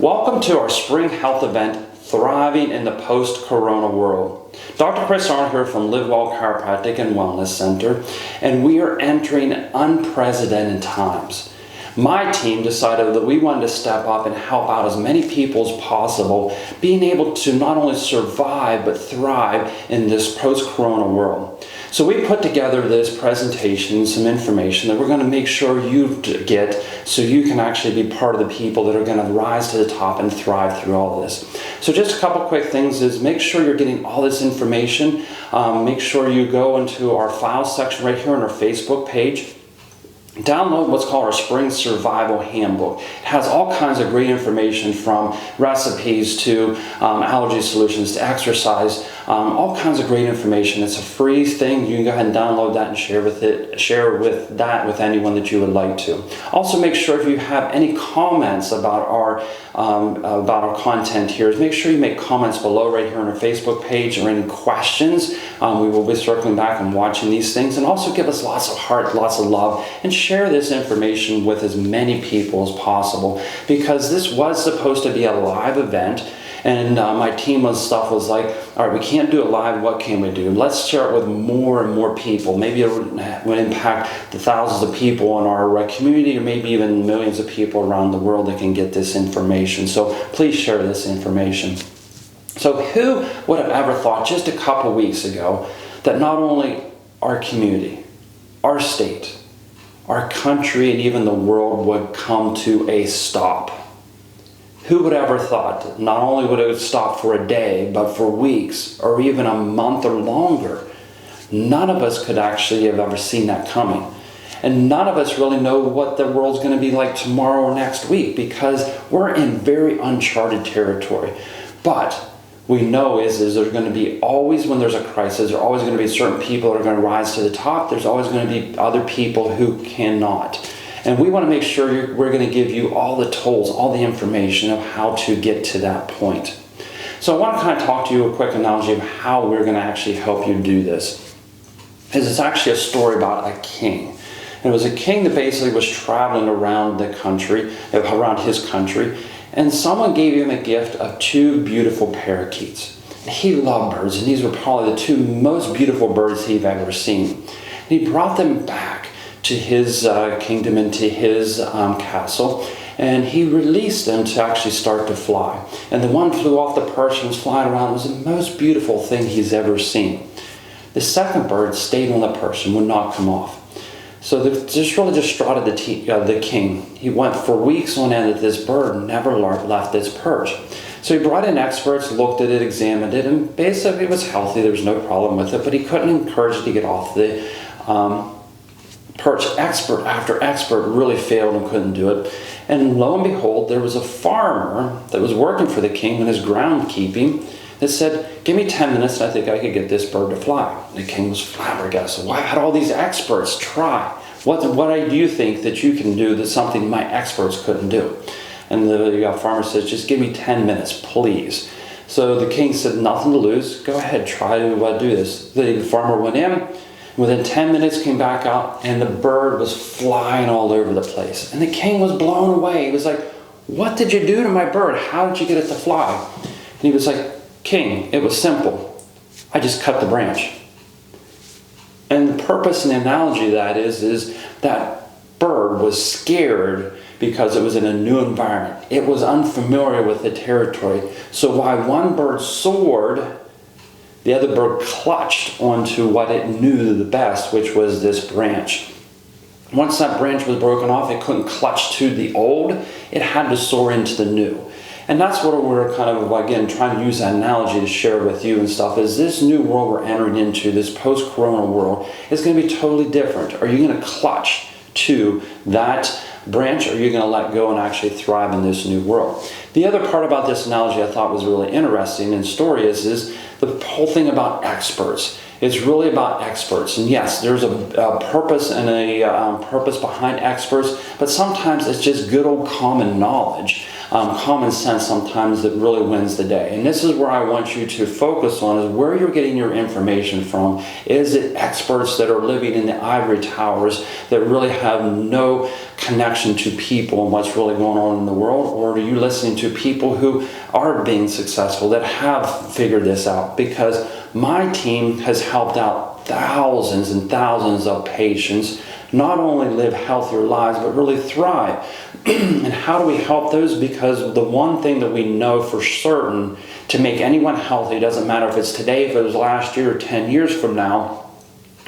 Welcome to our spring health event, Thriving in the Post-Corona World. Dr. Kris here from Live Well Chiropractic and Wellness Center, and we are entering unprecedented times. My team decided that we wanted to step up and help out as many people as possible, being able to not only survive but thrive in this post-corona world. So we put together this presentation, some information that we're going to make sure you get so you can actually be part of the people that are going to rise to the top and thrive through all this. So just a couple quick things is make sure you're getting all this information. Make sure you go into our files section right here on our Facebook page. Download what's called our Spring Survival Handbook. It has all kinds of great information from recipes to allergy solutions to exercise, all kinds of great information. It's a free thing. You can go ahead and download that and share that with anyone that you would like to. Also, make sure if you have any comments about our content here, make sure you make comments below right here on our Facebook page or any questions. We will be circling back and watching these things, and also give us lots of heart, lots of love, and share this information with as many people as possible, because this was supposed to be a live event. And my team and stuff was like, all right, we can't do it live, what can we do? Let's share it with more and more people. Maybe it would impact the thousands of people in our community, or maybe even millions of people around the world that can get this information. So please share this information. So who would have ever thought just a couple weeks ago that not only our community, our state, our country, and even the world would come to a stop? Who would ever thought not only would it stop for a day, but for weeks or even a month or longer? None of us could actually have ever seen that coming. And none of us really know what the world's going to be like tomorrow or next week, because we're in very uncharted territory. But we know is there's going to be always, when there's a crisis, there's always going to be certain people that are going to rise to the top. There's always going to be other people who cannot. And we want to make sure we're going to give you all the tools, all the information of how to get to that point. So I want to kind of talk to you a quick analogy of how we're going to actually help you do this. It's actually a story about a king. And it was a king that basically was traveling around the country, around his country, and someone gave him a gift of two beautiful parakeets. And he loved birds, and these were probably the two most beautiful birds he'd ever seen. And he brought them back to his kingdom and to his castle, and he released them to actually start to fly. And the one flew off the perch and was flying around. It was the most beautiful thing he's ever seen. The second bird stayed on the perch and would not come off. So this really distraughted the king. He went for weeks on end that this bird never left its perch. So he brought in experts, looked at it, examined it, and basically it was healthy. There was no problem with it, but he couldn't encourage it to get off the perch. Expert after expert really failed and couldn't do it. And lo and behold, there was a farmer that was working for the king in his groundkeeping that said, give me 10 minutes and I think I could get this bird to fly. And the king was flabbergasted. Well, I've had all these experts try. What do you think that you can do that's something my experts couldn't do? And the farmer says, just give me 10 minutes, please. So the king said, nothing to lose. Go ahead, try to do this. The farmer went in. Within 10 minutes came back out, and the bird was flying all over the place. And the king was blown away. He was like, what did you do to my bird? How did you get it to fly? And he was like, King, it was simple. I just cut the branch. And the purpose and the analogy of that is that bird was scared because it was in a new environment. It was unfamiliar with the territory. So while one bird soared, the other bird clutched onto what it knew the best, which was this branch. Once that branch was broken off, it couldn't clutch to the old. It had to soar into the new. And that's what we're kind of, again, trying to use that analogy to share with you and stuff, is this new world we're entering into, this post-corona world, is going to be totally different. Are you going to clutch to that branch, or are you going to let go and actually thrive in this new world? The other part about this analogy I thought was really interesting in story is the whole thing about experts. It's really about experts. And yes, there's a purpose and a purpose behind experts, but sometimes it's just good old common knowledge. Common sense sometimes that really wins the day. And this is where I want you to focus on, is where you're getting your information from. Is it experts that are living in the ivory towers that really have no connection to people and what's really going on in the world? Or are you listening to people who are being successful, that have figured this out? Because my team has helped out thousands and thousands of patients not only live healthier lives, but really thrive. And how do we help those? Because the one thing that we know for certain to make anyone healthy, doesn't matter if it's today, if it was last year, or 10 years from now,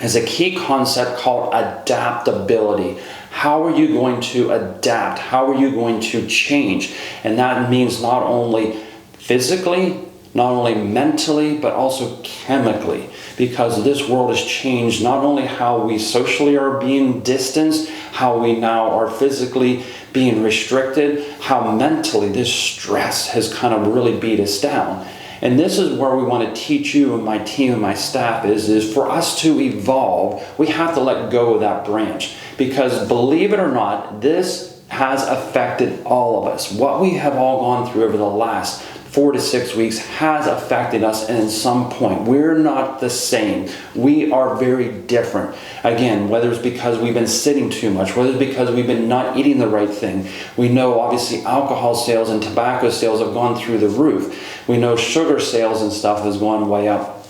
is a key concept called adaptability. How are you going to adapt? How are you going to change? And that means not only physically, not only mentally, but also chemically. Because this world has changed not only how we socially are being distanced, how we now are physically being restricted, how mentally this stress has kind of really beat us down. And this is where we want to teach you and my team and my staff is for us to evolve, we have to let go of that branch. Because believe it or not, this has affected all of us. What we have all gone through over the last 4 to 6 weeks has affected us, and at some point we're not the same. We are very different. Again, whether it's because we've been sitting too much, whether it's because we've been not eating the right thing. We know obviously alcohol sales and tobacco sales have gone through the roof. We know sugar sales and stuff has gone way up.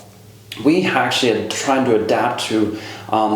We actually are trying to adapt to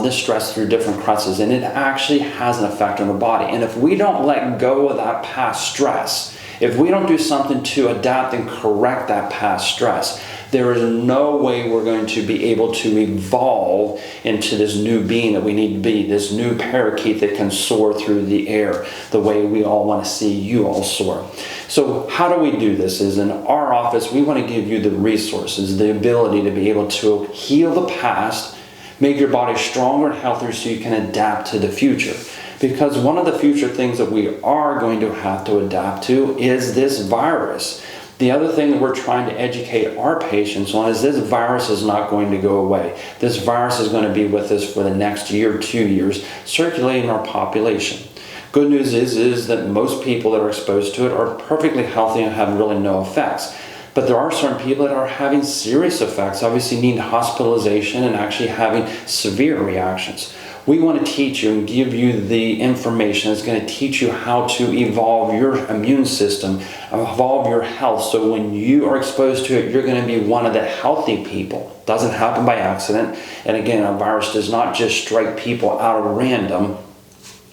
this stress through different crutches, and it actually has an effect on the body. And if we don't let go of that past stress, if we don't do something to adapt and correct that past stress, there is no way we're going to be able to evolve into this new being that we need to be, this new parakeet that can soar through the air the way we all want to see you all soar. So how do we do this? Is in our office, we want to give you the resources, the ability to be able to heal the past, make your body stronger and healthier so you can adapt to the future. Because one of the future things that we are going to have to adapt to is this virus. The other thing that we're trying to educate our patients on is this virus is not going to go away. This virus is going to be with us for the next year, 2 years, circulating our population. Good news is that most people that are exposed to it are perfectly healthy and have really no effects. But there are certain people that are having serious effects, obviously need hospitalization and actually having severe reactions. We want to teach you and give you the information that's going to teach you how to evolve your immune system, evolve your health, so when you are exposed to it, you're going to be one of the healthy people. It doesn't happen by accident. And again, a virus does not just strike people out of random.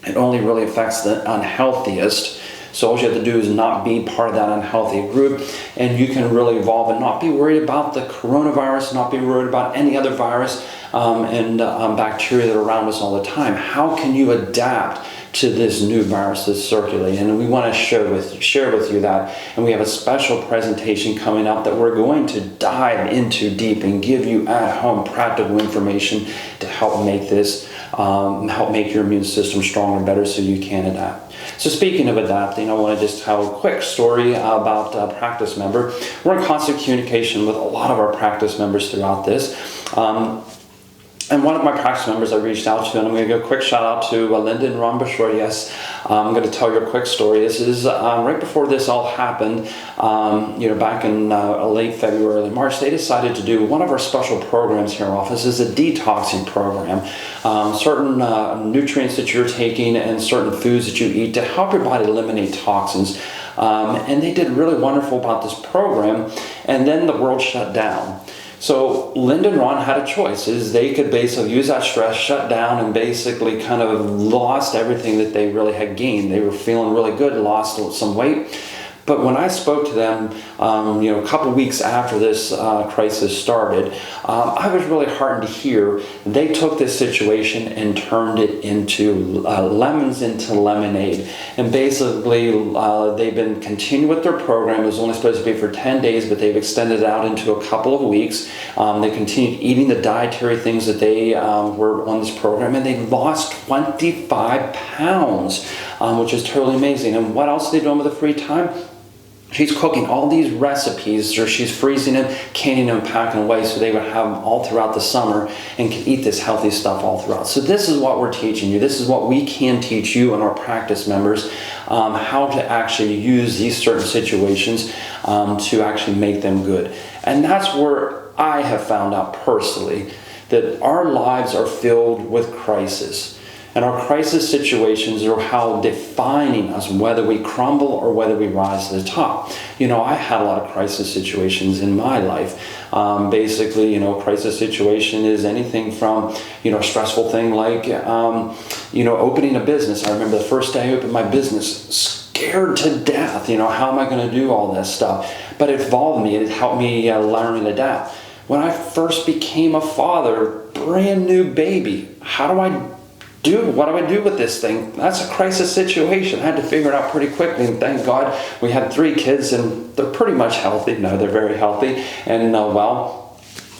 It only really affects the unhealthiest. So all you have to do is not be part of that unhealthy group, and you can really evolve and not be worried about the coronavirus, not be worried about any other virus and bacteria that are around us all the time. How can you adapt to this new virus that's circulating? And we want to share with you that. And we have a special presentation coming up that we're going to dive into deep and give you at-home practical information to help make this, help make your immune system stronger and better so you can adapt. So speaking of adapting, I want to just tell a quick story about a practice member. We're in constant communication with a lot of our practice members throughout this. And one of my practice members I reached out to, and I'm going to give a quick shout out to Linda and Ron Bashore. Yes, I'm going to tell you a quick story. This is right before this all happened, back in late February, early March, they decided to do one of our special programs here in our office is a detoxing program. Certain nutrients that you're taking and certain foods that you eat to help your body eliminate toxins. And they did really wonderful about this program, and then the world shut down. So Linda and Ron had a choice, is they could basically use that stress, shut down, and basically kind of lost everything that they really had gained. They were feeling really good, lost some weight. But when I spoke to them, a couple of weeks after this crisis started, I was really heartened to hear they took this situation and turned it into lemons into lemonade. And basically, they've been continuing with their program. It was only supposed to be for 10 days, but they've extended it out into a couple of weeks. They continued eating the dietary things that they were on this program, and they lost 25 pounds, which is totally amazing. And what else are they doing with the free time? She's cooking all these recipes, or she's freezing them, canning them, packing away so they would have them all throughout the summer and can eat this healthy stuff all throughout. So this is what we're teaching you. This is what we can teach you and our practice members, how to actually use these certain situations to actually make them good. And that's where I have found out personally that our lives are filled with crisis. And our crisis situations are how defining us, whether we crumble or whether we rise to the top. I had a lot of crisis situations in my life. Basically, crisis situation is anything from, a stressful thing like, opening a business. I remember the first day I opened my business, scared to death. How am I going to do all this stuff? But it evolved me. It helped me learn and adapt. When I first became a father, brand new baby, what do I do with this thing? That's a crisis situation. I had to figure it out pretty quickly. And thank God we had 3 kids and they're pretty much healthy. No, they're very healthy and well.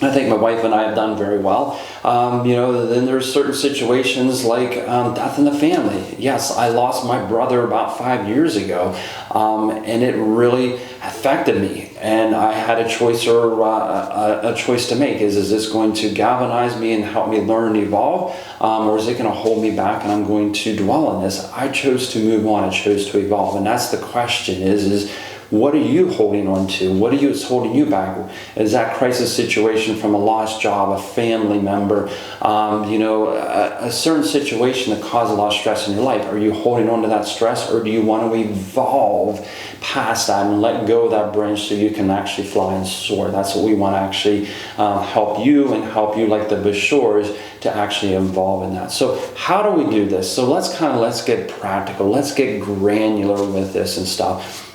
I think my wife and I have done very well. Then there's certain situations like death in the family. Yes, I lost my brother about 5 years ago, and it really affected me. And I had a choice to make. Is this going to galvanize me and help me learn and evolve, or is it going to hold me back and I'm going to dwell on this? I chose to move on. I chose to evolve, and that's the question: is what are you holding on to? What is holding you back? Is that crisis situation from a lost job, a family member, a certain situation that caused a lot of stress in your life? Are you holding on to that stress, or do you want to evolve past that and let go of that branch so you can actually fly and soar? That's what we want to actually help you like the Bashors to actually evolve in that. So how do we do this? So let's get practical. Let's get granular with this and stuff.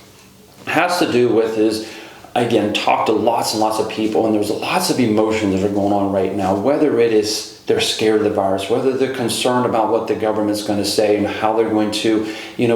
Has to do with is, again, talk to lots and lots of people, and there's lots of emotions that are going on right now, whether it is they're scared of the virus, whether they're concerned about what the government's going to say and how they're going to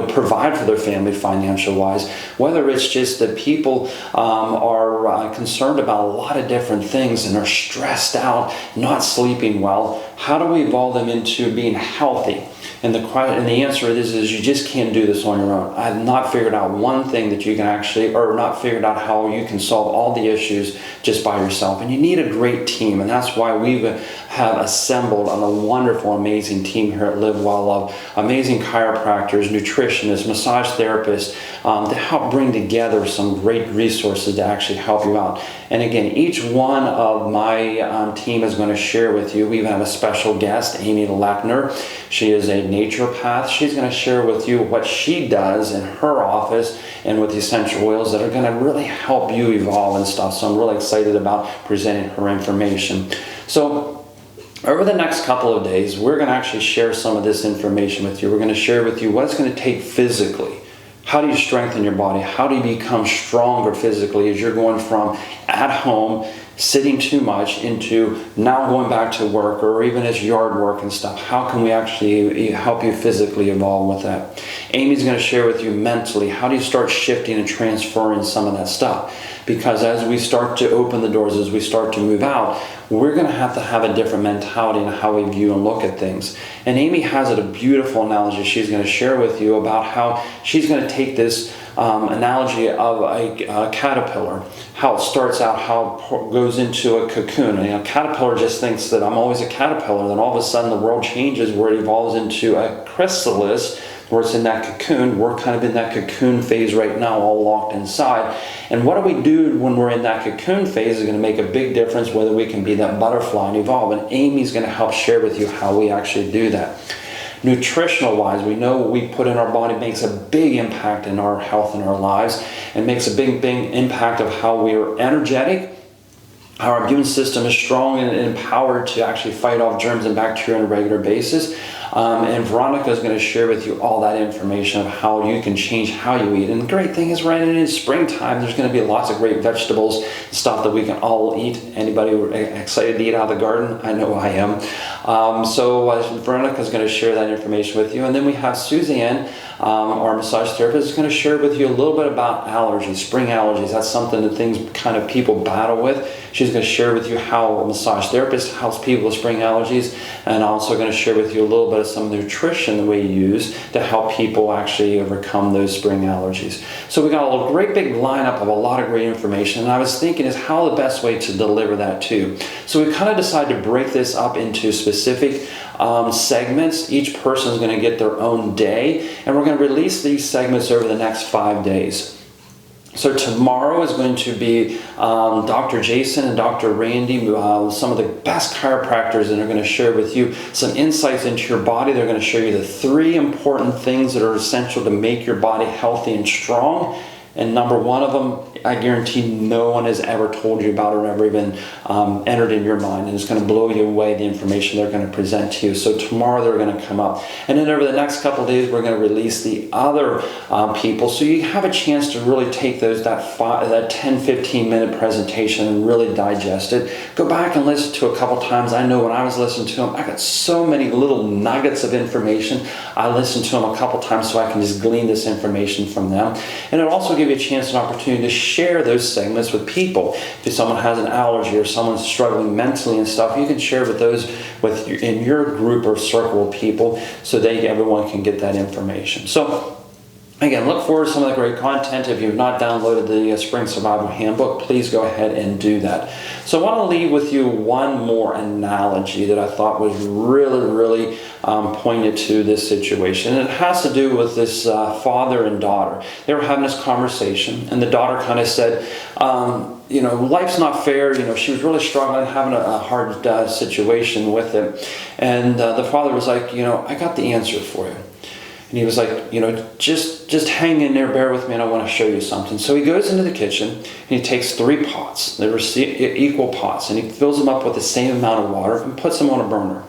provide for their family financial wise, whether it's just that people are concerned about a lot of different things and are stressed out, not sleeping well. How do we evolve them into being healthy? And the answer is you just can't do this on your own. I have not figured out one thing that you can not figured out how you can solve all the issues just by yourself. And you need a great team, and that's why we have assembled a wonderful, amazing team here at Live Well Love. Amazing chiropractors, nutritionists, massage therapists to help bring together some great resources to actually help you out. And again, each one of my team is going to share with you. We even have a special guest, Amy Lackner. She is a naturopath. She's going to share with you what she does in her office and with the essential oils that are going to really help you evolve and stuff. So I'm really excited about presenting her information. So over the next couple of days, we're going to actually share some of this information with you. We're going to share with you what it's going to take physically. How do you strengthen your body? How do you become stronger physically as you're going from at home, sitting too much, into now going back to work, or even as yard work and stuff? How can we actually help you physically evolve with that? Amy's going to share with you mentally, how do you start shifting and transferring some of that stuff? Because as we start to open the doors, as we start to move out, we're going to have a different mentality in how we view and look at things. And Amy has a beautiful analogy she's going to share with you about how she's going to take this analogy of a caterpillar, how it starts out, how it goes into a cocoon. And a caterpillar just thinks that I'm always a caterpillar. Then all of a sudden the world changes where it evolves into a chrysalis, where it's in that cocoon. We're kind of in that cocoon phase right now, all locked inside. And what do we do when we're in that cocoon phase is going to make a big difference whether we can be that butterfly and evolve. And Amy's going to help share with you how we actually do that. Nutritional wise, we know what we put in our body makes a big impact in our health and our lives, and makes a big impact of how we are energetic, how our immune system is strong and empowered to actually fight off germs and bacteria on a regular basis. And Veronica is going to share with you all that information of how you can change how you eat. And the great thing is, right in springtime, there's going to be lots of great vegetables, stuff that we can all eat. Anybody excited to eat out of the garden? I know I am. So Veronica is going to share that information with you. And then we have Suzanne, our massage therapist, is going to share with you a little bit about allergies, spring allergies. That's something that kind of people battle with. She's going to share with you how a massage therapist helps people with spring allergies, and also going to share with you a little bit of some nutrition that we use to help people actually overcome those spring allergies. So we got a great big lineup of a lot of great information, and I was thinking is how the best way to deliver that too. So we kind of decided to break this up into specific segments. Each person is going to get their own day, and we're going to release these segments over the next 5 days. So tomorrow is going to be Dr. Jason and Dr. Randy, some of the best chiropractors, and are going to share with you some insights into your body. They're going to show you the 3 important things that are essential to make your body healthy and strong. And number 1 of them, I guarantee no one has ever told you about or ever even entered in your mind. And it's going to blow you away, the information they're going to present to you. So tomorrow they're going to come up. And then over the next couple of days, we're going to release the other people. So you have a chance to really take that 10, 15 minute presentation and really digest it. Go back and listen to it a couple times. I know when I was listening to them, I got so many little nuggets of information. I listened to them a couple times so I can just glean this information from them. And it also give you a chance and opportunity to share those segments with people. If someone has an allergy or someone's struggling mentally and stuff, you can share with those in your group or circle of people so that everyone can get that information. So again, look forward to some of the great content. If you've not downloaded the Spring Survival Handbook, please go ahead and do that. So I want to leave with you one more analogy that I thought was really pointed to this situation. And it has to do with this father and daughter. They were having this conversation, and the daughter kind of said, life's not fair. She was really struggling, having a hard situation with it. And the father was like, I got the answer for you. And he was like, just hang in there, bear with me, and I want to show you something. So he goes into the kitchen, and he takes 3 pots. They were equal pots, and he fills them up with the same amount of water and puts them on a burner.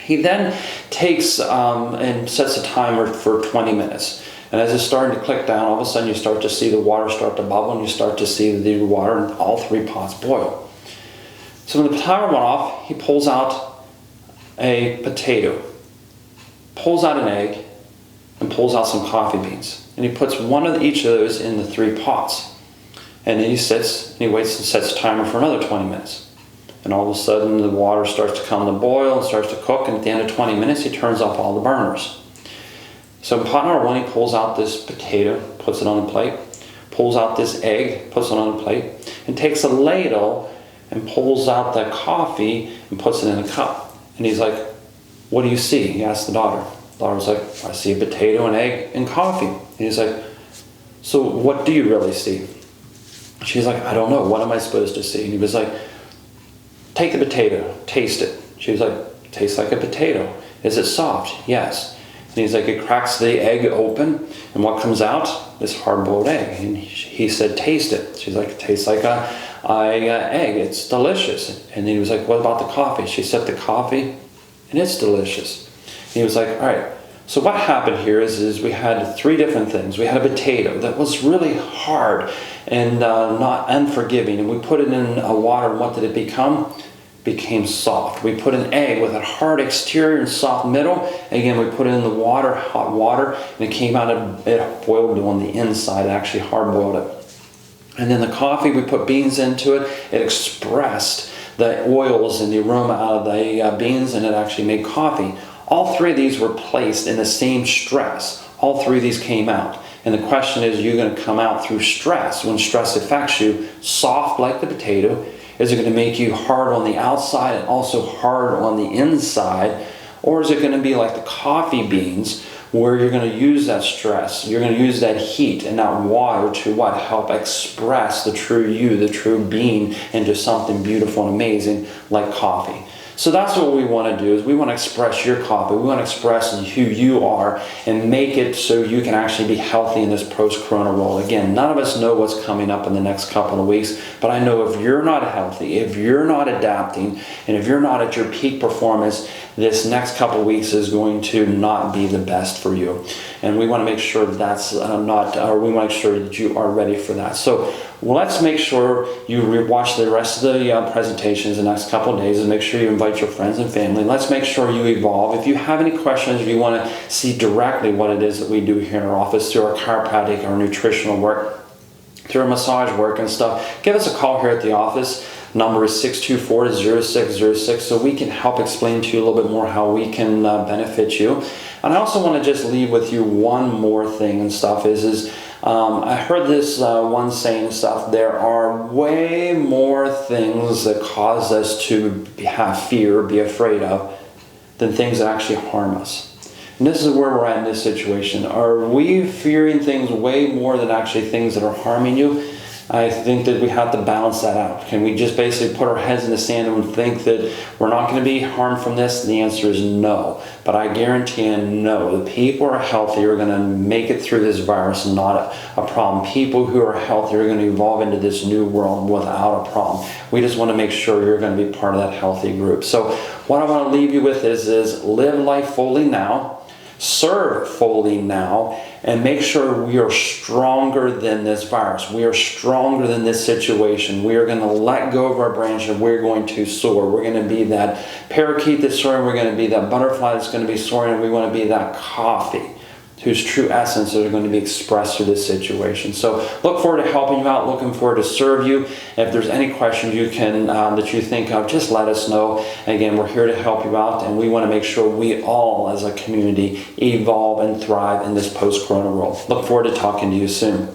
He then takes and sets a timer for 20 minutes. And as it's starting to click down, all of a sudden you start to see the water start to bubble, and you start to see the water in all 3 pots boil. So when the timer went off, he pulls out a potato, pulls out an egg, and pulls out some coffee beans. And he puts one of each of those in the 3 pots. And then he sits, and he waits and sets a timer for another 20 minutes. And all of a sudden the water starts to come to boil and starts to cook, and at the end of 20 minutes he turns off all the burners. So in pot number 1, he pulls out this potato, puts it on a plate, pulls out this egg, puts it on a plate, and takes a ladle and pulls out the coffee and puts it in a cup. And he's like, "What do you see?" He asked the daughter. The daughter was like, "I see a potato, an egg, and coffee." And he's like, "So what do you really see?" She's like, "I don't know. What am I supposed to see?" And he was like, "Take the potato, taste it." She was like, "Tastes like a potato. Is it soft?" "Yes." And he's like, he cracks the egg open, and what comes out? This hard-boiled egg. And he said, "Taste it." She's like, "It tastes like a egg. It's delicious." And then he was like, "What about the coffee?" She said, "The coffee, and it's delicious." And he was like, "All right, so what happened here is we had 3 different things. We had a potato that was really hard and not unforgiving, and we put it in a water, and what did it become? It became soft. We put an egg with a hard exterior and soft middle. Again, we put it in the water, hot water, and it came out, it boiled on the inside, it actually hard-boiled it. And then the coffee, we put beans into it, it expressed the oils and the aroma out of the beans, and it actually made coffee. All 3 of these were placed in the same stress. All 3 of these came out. And the question is, you're going to come out through stress. When stress affects you, soft like the potato, is it going to make you hard on the outside and also hard on the inside? Or is it going to be like the coffee beans, where you're going to use that stress, you're going to use that heat and that water to what? Help express the true you, the true being, into something beautiful and amazing like coffee. So that's what we want to do, is we want to express your coffee. We want to express who you are and make it so you can actually be healthy in this post-corona world. Again, none of us know what's coming up in the next couple of weeks, but I know if you're not healthy, if you're not adapting, and if you're not at your peak performance, this next couple of weeks is going to not be the best for you. And we want to make sure we want to make sure that you are ready for that. So let's make sure you watch the rest of the presentations the next couple of days, and make sure you invite your friends and family. Let's make sure you evolve. If you have any questions, if you want to see directly what it is that we do here in our office through our chiropractic, our nutritional work, through our massage work and stuff, give us a call here at the office. Number is 624-0606, so we can help explain to you a little bit more how we can benefit you. And I also want to just leave with you one more thing and stuff I heard this one saying and stuff, there are way more things that cause us to have fear, be afraid of, than things that actually harm us. And this is where we're at in this situation. Are we fearing things way more than actually things that are harming you? I think that we have to balance that out. Can we just basically put our heads in the sand and think that we're not going to be harmed from this? The answer is no. But I guarantee you, no. The people who are healthy are going to make it through this virus, not a problem. People who are healthy are going to evolve into this new world without a problem. We just want to make sure you're going to be part of that healthy group. So what I want to leave you with is live life fully now. Serve fully now, and make sure we are stronger than this virus. We are stronger than this situation. We are going to let go of our branch and we're going to soar. We're going to be that parakeet that's soaring. We're going to be that butterfly that's going to be soaring, and we want to be that coffee whose true essence are going to be expressed through this situation. So look forward to helping you out, looking forward to serve you. If there's any questions you can that you think of, just let us know. And again, we're here to help you out, and we want to make sure we all as a community evolve and thrive in this post-corona world. Look forward to talking to you soon.